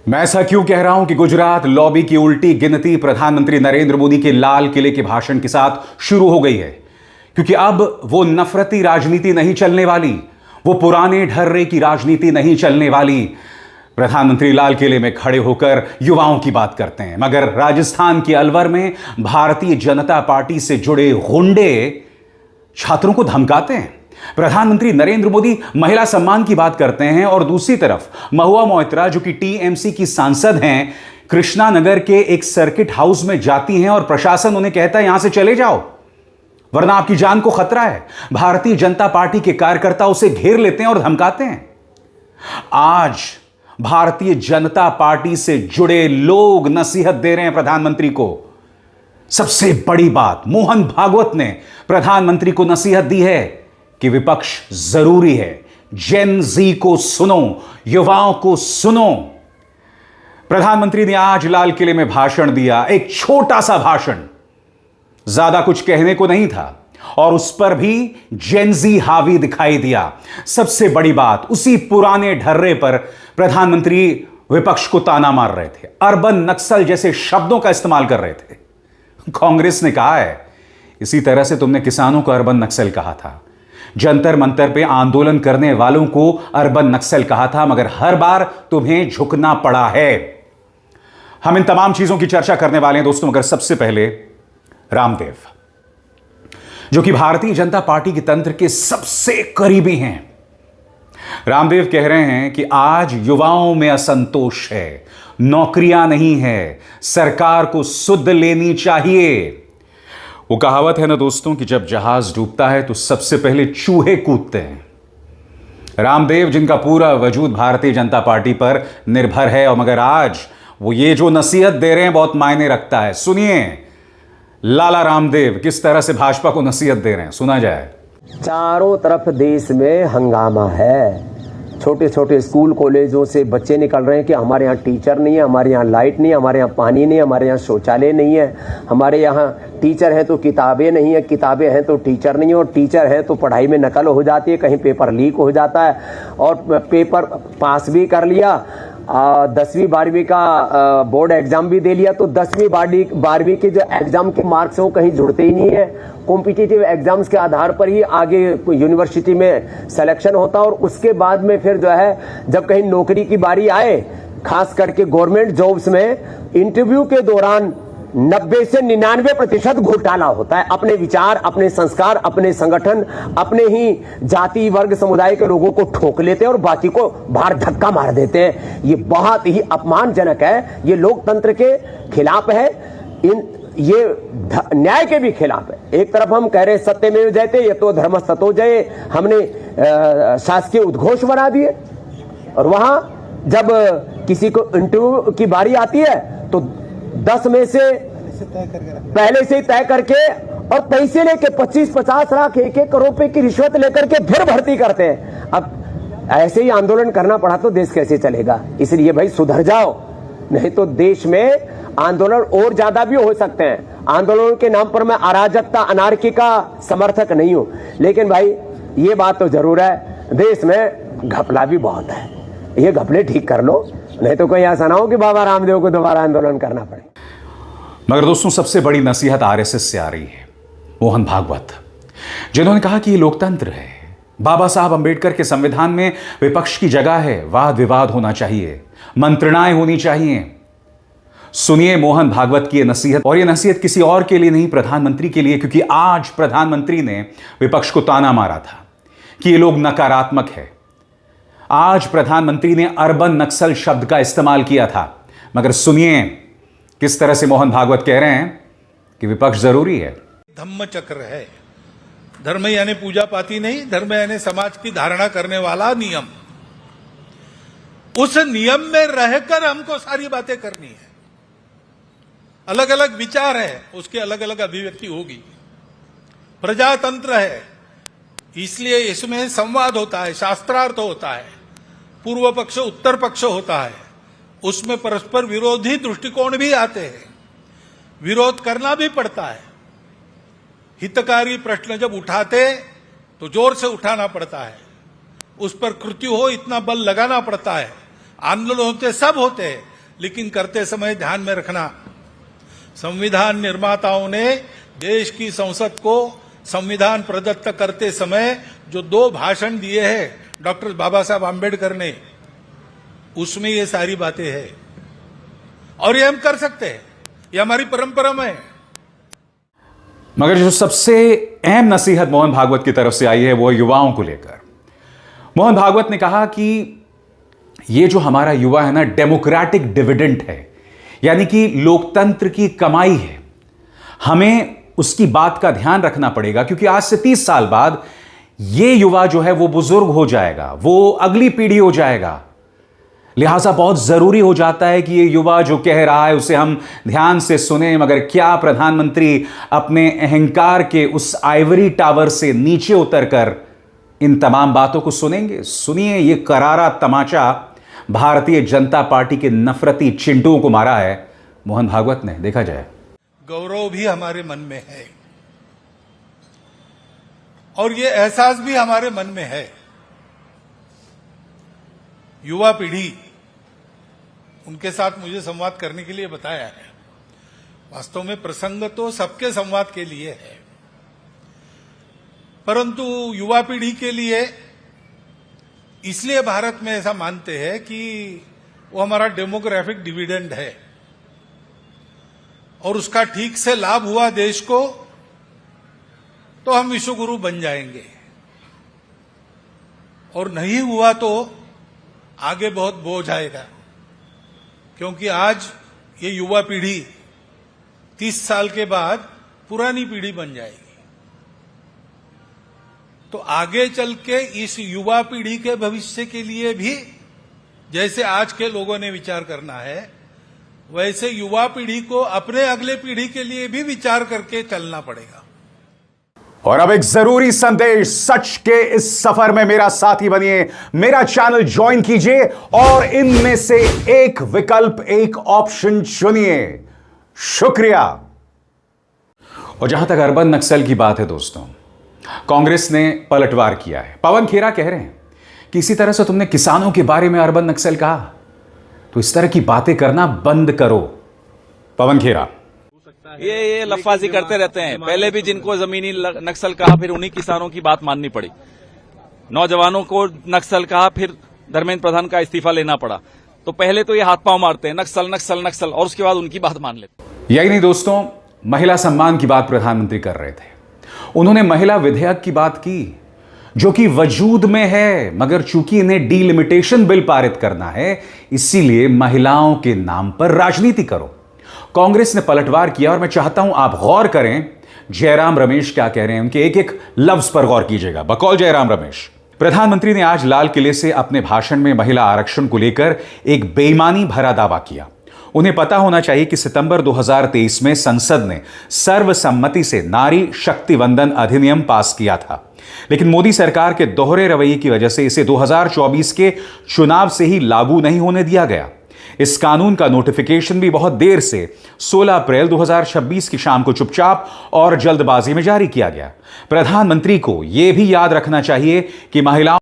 मैं ऐसा क्यों कह रहा हूं कि गुजरात लॉबी की उल्टी गिनती प्रधानमंत्री नरेंद्र मोदी के लाल किले के भाषण के साथ शुरू हो गई है? क्योंकि अब वो नफरती राजनीति नहीं चलने वाली, वो पुराने ढर्रे की राजनीति नहीं चलने वाली। प्रधानमंत्री लाल किले में खड़े होकर युवाओं की बात करते हैं, मगर राजस्थान के अलवर में भारतीय जनता पार्टी से जुड़े गुंडे छात्रों को धमकाते हैं। प्रधानमंत्री नरेंद्र मोदी महिला सम्मान की बात करते हैं और दूसरी तरफ महुआ मोइत्रा, जो कि टीएमसी की सांसद हैं, कृष्णा नगर के एक सर्किट हाउस में जाती हैं और प्रशासन उन्हें कहता है यहां से चले जाओ वरना आपकी जान को खतरा है। भारतीय जनता पार्टी के कार्यकर्ता उसे घेर लेते हैं और धमकाते हैं। आज भारतीय जनता पार्टी से जुड़े लोग नसीहत दे रहे हैं प्रधानमंत्री को। सबसे बड़ी बात, मोहन भागवत ने प्रधानमंत्री को नसीहत दी है कि विपक्ष जरूरी है। जेन जी को सुनो, युवाओं को सुनो। प्रधानमंत्री ने आज लाल किले में भाषण दिया, एक छोटा सा भाषण, ज्यादा कुछ कहने को नहीं था और उस पर भी जेन जी हावी दिखाई दिया। सबसे बड़ी बात, उसी पुराने ढर्रे पर प्रधानमंत्री विपक्ष को ताना मार रहे थे, अर्बन नक्सल जैसे शब्दों का इस्तेमाल कर रहे थे। कांग्रेस ने कहा है इसी तरह से तुमने किसानों को अर्बन नक्सल कहा था, जंतर मंतर पे आंदोलन करने वालों को अर्बन नक्सल कहा था, मगर हर बार तुम्हें झुकना पड़ा है। हम इन तमाम चीजों की चर्चा करने वाले हैं दोस्तों, मगर सबसे पहले रामदेव, जो कि भारतीय जनता पार्टी के तंत्र के सबसे करीबी हैं। रामदेव कह रहे हैं कि आज युवाओं में असंतोष है, नौकरियां नहीं है, सरकार को सुध लेनी चाहिए। वो कहावत है ना दोस्तों कि जब जहाज डूबता है तो सबसे पहले चूहे कूदते हैं। रामदेव, जिनका पूरा वजूद भारतीय जनता पार्टी पर निर्भर है, और मगर आज वो ये जो नसीहत दे रहे हैं बहुत मायने रखता है। सुनिए लाला रामदेव किस तरह से भाजपा को नसीहत दे रहे हैं, सुना जाए। चारों तरफ देश में हंगामा है। छोटे छोटे स्कूल कॉलेजों से बच्चे निकल रहे हैं कि हमारे यहाँ टीचर नहीं है, हमारे यहाँ लाइट नहीं है, हमारे यहाँ पानी नहीं है, हमारे यहाँ शौचालय नहीं है, हमारे यहाँ टीचर है तो किताबें नहीं है, किताबें हैं तो टीचर नहीं है, और टीचर है तो पढ़ाई में नकल हो जाती है, कहीं पेपर लीक हो जाता है, और पेपर पास भी कर लिया, 10वीं 12वीं का बोर्ड एग्जाम भी दे लिया, तो 10वीं 12वीं के जो एग्जाम के मार्क्स हैं वो कहीं जुड़ते ही नहीं है। कॉम्पिटिटिव एग्जाम्स के आधार पर ही आगे यूनिवर्सिटी में सिलेक्शन होता है, और उसके बाद में फिर जो है जब कहीं नौकरी की बारी आए, खास करके गवर्नमेंट जॉब्स में इंटरव्यू के दौरान 90 से 99% घोटाला होता है। अपने विचार, अपने संस्कार, अपने संगठन, अपने ही जाति वर्ग समुदाय के लोगों को ठोक लेते हैं और बाकी को बाहर धक्का मार देते हैं। ये बहुत ही अपमानजनक है, ये लोकतंत्र के खिलाफ है, ये न्याय के भी खिलाफ है। एक तरफ हम कह रहे हैं सत्यमेव जयते, यतो धर्मस्ततो जये, हमने शासकीय उद्घोष बना दिए, और वहां जब किसी को इंटरव्यू की बारी आती है तो 10 में से पहले से ही तय करके और पैसे लेके 25-50 लाख 1-1 करोड़ रुपए की रिश्वत लेकर के फिर भर्ती करते हैं। अब ऐसे ही आंदोलन करना पड़ा तो देश कैसे चलेगा? इसलिए भाई सुधर जाओ, नहीं तो देश में आंदोलन और ज्यादा भी हो सकते हैं। आंदोलन के नाम पर मैं अराजकता, अनार्की का समर्थक नहीं हूं, लेकिन भाई ये बात तो जरूर है, देश में घपला भी बहुत है। ये घपले ठीक कर लो, नहीं तो कोई ऐसा ना हो कि बाबा रामदेव को दोबारा आंदोलन करना पड़े। मगर दोस्तों सबसे बड़ी नसीहत आरएसएस से आ रही है, मोहन भागवत, जिन्होंने कहा कि ये लोकतंत्र है, बाबा साहब अंबेडकर के संविधान में विपक्ष की जगह है, वाद विवाद होना चाहिए, मंत्रणाएं होनी चाहिए। सुनिए मोहन भागवत की ये नसीहत, और ये नसीहत किसी और के लिए नहीं, प्रधानमंत्री के लिए, क्योंकि आज प्रधानमंत्री ने विपक्ष को ताना मारा था कि ये लोग नकारात्मक है। आज प्रधानमंत्री ने अर्बन नक्सल शब्द का इस्तेमाल किया था, मगर सुनिए किस तरह से मोहन भागवत कह रहे हैं कि विपक्ष जरूरी है। धम्म चक्र है। धर्म यानी पूजा पाती नहीं, धर्म यानी समाज की धारणा करने वाला नियम। उस नियम में रहकर हमको सारी बातें करनी है। अलग अलग विचार है, उसकी अलग अलग अभिव्यक्ति होगी। प्रजातंत्र है, इसलिए इसमें संवाद होता है, शास्त्रार्थ होता है, पूर्व पक्ष उत्तर पक्ष होता है, उसमें परस्पर विरोधी दृष्टिकोण भी आते हैं, विरोध करना भी पड़ता है। हितकारी प्रश्न जब उठाते तो जोर से उठाना पड़ता है, उस पर कृत्य हो इतना बल लगाना पड़ता है। आंदोलन होते सब होते हैं, लेकिन करते समय ध्यान में रखना, संविधान निर्माताओं ने देश की संसद को संविधान प्रदत्त करते समय जो 2 भाषण दिए हैं डॉक्टर बाबा साहब आम्बेडकर ने, उसमें ये सारी बातें हैं और ये हम कर सकते हैं, ये हमारी परंपरा में है। मगर जो सबसे अहम नसीहत मोहन भागवत की तरफ से आई है वो युवाओं को लेकर। मोहन भागवत ने कहा कि ये जो हमारा युवा है ना, डेमोक्रेटिक डिविडेंड है, यानी कि लोकतंत्र की कमाई है। हमें उसकी बात का ध्यान रखना पड़ेगा क्योंकि आज से 30 साल बाद ये युवा जो है वो बुजुर्ग हो जाएगा, वो अगली पीढ़ी हो जाएगा। लिहाजा बहुत जरूरी हो जाता है कि ये युवा जो कह रहा है उसे हम ध्यान से सुने। मगर क्या प्रधानमंत्री अपने अहंकार के उस आइवरी टावर से नीचे उतरकर इन तमाम बातों को सुनेंगे? सुनिए, ये करारा तमाचा भारतीय जनता पार्टी के नफरती चिंटुओं को मारा है मोहन भागवत ने। देखा जाए। गौरव भी हमारे मन में है और ये एहसास भी हमारे मन में है। युवा पीढ़ी, उनके साथ मुझे संवाद करने के लिए बताया है। वास्तव में प्रसंग तो सबके संवाद के लिए है, परंतु युवा पीढ़ी के लिए इसलिए भारत में ऐसा मानते हैं कि वो हमारा डेमोग्राफिक डिविडेंड है और उसका ठीक से लाभ हुआ देश को तो हम विश्वगुरु बन जाएंगे, और नहीं हुआ तो आगे बहुत बोझ आएगा। क्योंकि आज ये युवा पीढ़ी 30 साल के बाद पुरानी पीढ़ी बन जाएगी, तो आगे चल के इस युवा पीढ़ी के भविष्य के लिए भी जैसे आज के लोगों ने विचार करना है, वैसे युवा पीढ़ी को अपने अगले पीढ़ी के लिए भी विचार करके चलना पड़ेगा। और अब एक जरूरी संदेश, सच के इस सफर में मेरा साथी बनिए, मेरा चैनल ज्वाइन कीजिए और इनमें से एक विकल्प, एक ऑप्शन चुनिए। शुक्रिया। और जहां तक अर्बन नक्सल की बात है दोस्तों, कांग्रेस ने पलटवार किया है। पवन खेरा कह रहे हैं कि इसी तरह से तुमने किसानों के बारे में अर्बन नक्सल कहा, तो इस तरह की बातें करना बंद करो। पवन खेरा ये लफाजी करते रहते हैं। पहले भी जिनको जमीनी नक्सल कहा, फिर उन्हीं किसानों की बात माननी पड़ी। नौजवानों को नक्सल कहा, फिर धर्मेंद्र प्रधान का इस्तीफा लेना पड़ा। तो पहले तो ये हाथ पांव मारते हैं, नक्सल नक्सल नक्सल, और उसके बाद उनकी बात मान लेते। यही नहीं दोस्तों, महिला सम्मान की बात प्रधानमंत्री कर रहे थे। उन्होंने महिला विधेयक की बात की जो कि वजूद में है, मगर चूंकि इन्हें डीलिमिटेशन बिल पारित करना है, इसीलिए महिलाओं के नाम पर राजनीति करो। कांग्रेस ने पलटवार किया और मैं चाहता हूं आप गौर करें जयराम रमेश क्या कह रहे हैं, उनके एक एक लफ्ज पर गौर कीजिएगा। बकौल जयराम रमेश, प्रधानमंत्री ने आज लाल किले से अपने भाषण में महिला आरक्षण को लेकर एक बेईमानी भरा दावा किया। उन्हें पता होना चाहिए कि सितंबर 2023 में संसद ने सर्वसम्मति से नारी शक्ति वंदन अधिनियम पास किया था, लेकिन मोदी सरकार के दोहरे रवैये की वजह से इसे 2024 के चुनाव से ही लागू नहीं होने दिया गया। इस कानून का नोटिफिकेशन भी बहुत देर से 16 अप्रैल 2026 की शाम को चुपचाप और जल्दबाजी में जारी किया गया। प्रधानमंत्री को यह भी याद रखना चाहिए कि महिलाओं